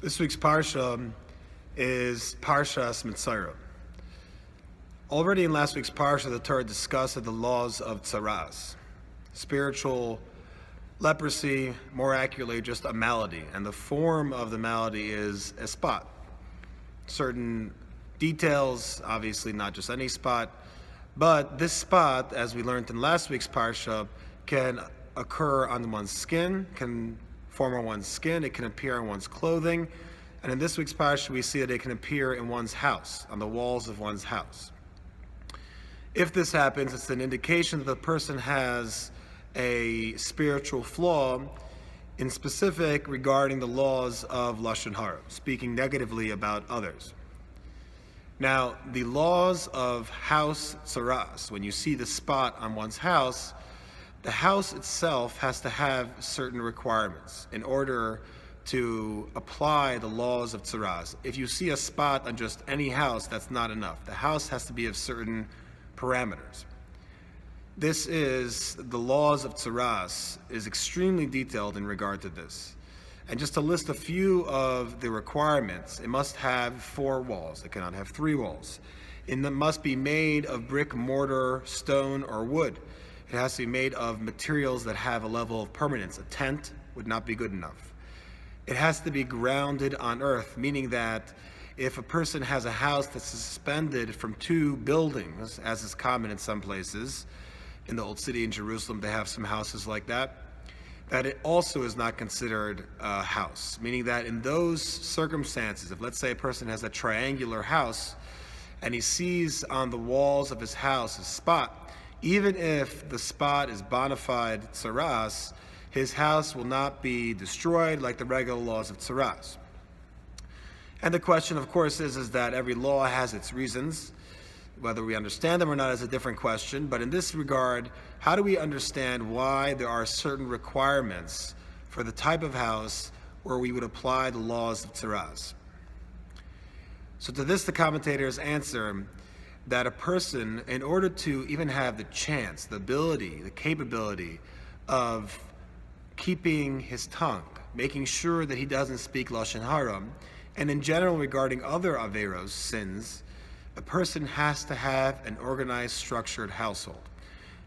This week's Parsha is Parshas Metzora. Already in last week's Parsha, the Torah discussed the laws of tzaras, spiritual leprosy, more accurately just a malady, and the form of the malady is a spot. Certain details, obviously not just any spot, but this spot, as we learned in last week's Parsha, can occur on one's skin, can form on one's skin, it can appear on one's clothing, and in this week's Parsha we see that it can appear in one's house, on the walls of one's house. If this happens, it's an indication that the person has a spiritual flaw, in specific regarding the laws of Lashon Hara, speaking negatively about others. Now, the laws of house tzaras, when you see the spot on one's house, the house itself has to have certain requirements in order to apply the laws of tzaras. If you see a spot on just any house, that's not enough. The house has to be of certain parameters. This is, the laws of tzaras is extremely detailed in regard to this. And just to list a few of the requirements, it must have 4 walls. It cannot have 3 walls. It must be made of brick, mortar, stone, or wood. It has to be made of materials that have a level of permanence. A tent would not be good enough. It has to be grounded on earth, meaning that if a person has a house that's suspended from 2 buildings, as is common in some places, in the Old City in Jerusalem, they have some houses like that it also is not considered a house. Meaning that in those circumstances, if let's say a person has a triangular house and he sees on the walls of his house a spot, even if the spot is bona fide tzaras, his house will not be destroyed like the regular laws of tzaras. And the question, of course, is that every law has its reasons. Whether we understand them or not is a different question, but in this regard, how do we understand why there are certain requirements for the type of house where we would apply the laws of tzaras? So to this, the commentators answer that a person, in order to even have the chance, the ability, the capability of keeping his tongue, making sure that he doesn't speak Lashon Hara, and in general regarding other averos, sins, a person has to have an organized, structured household.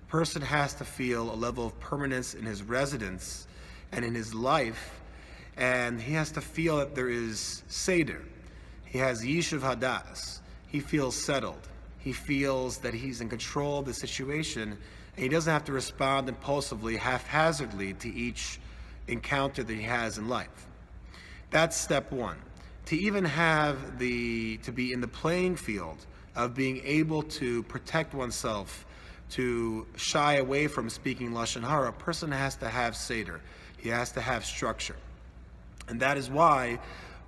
A person has to feel a level of permanence in his residence and in his life, and he has to feel that there is seder. He has yishuv hadas. He feels settled. He feels that he's in control of the situation, and he doesn't have to respond impulsively, haphazardly to each encounter that he has in life. That's step 1. To even have to be in the playing field of being able to protect oneself, to shy away from speaking Lashon Hara, a person has to have seder. He has to have structure. And that is why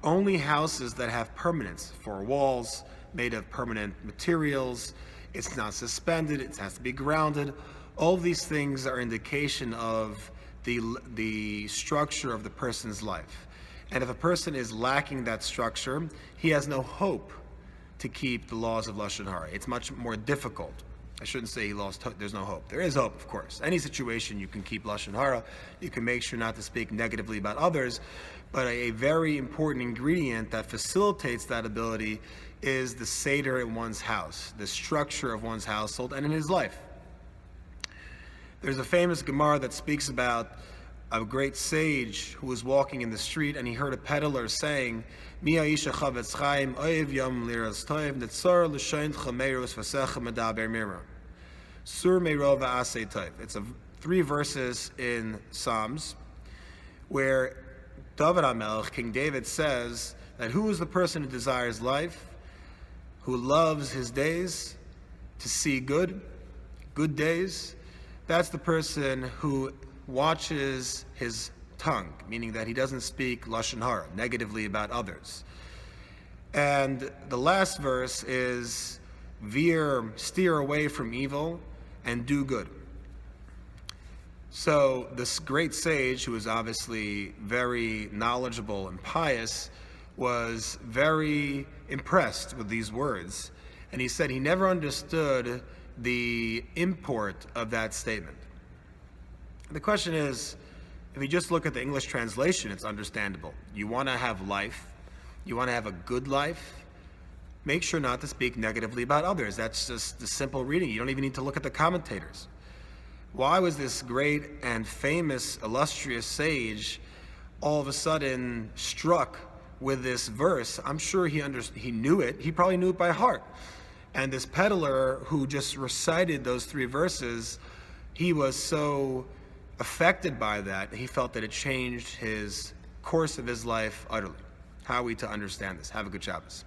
only houses that have permanence, 4 walls, made of permanent materials, it's not suspended, it has to be grounded. All of these things are indication of the structure of the person's life. And if a person is lacking that structure, he has no hope to keep the laws of Lashon Hara. It's much more difficult. I shouldn't say there's no hope. There is hope, of course. Any situation you can keep Lashon Hara. You can make sure not to speak negatively about others. But a very important ingredient that facilitates that ability is the seder in one's house, the structure of one's household and in his life. There's a famous Gemara that speaks about a great sage who was walking in the street and he heard a peddler saying, Mi ha'isha chavetz chaim oiv yom liras toiv netzor l'shoin chamerus v'secha medaber mira sur meiro v'asei toiv. It's 3 verses in Psalms where David HaMelech, King David, says that who is the person who desires life, who loves his days to see good days? That's the person who watches his tongue, meaning that he doesn't speak Lashon Hara, negatively about others. And the last verse is, steer away from evil and do good. So this great sage, who was obviously very knowledgeable and pious, was very impressed with these words. And he said he never understood the import of that statement. The question is, if you just look at the English translation, it's understandable. You want to have life, You want to have a good life? Make sure not to speak negatively about others. That's just the simple reading. You don't even need to look at the commentators. Why was this great and famous, illustrious sage all of a sudden struck with this verse? I'm sure he knew it. He probably knew it by heart. And this peddler who just recited those 3 verses, he was so affected by that, he felt that it changed his course of his life utterly. How are we to understand this? Have a good Shabbos.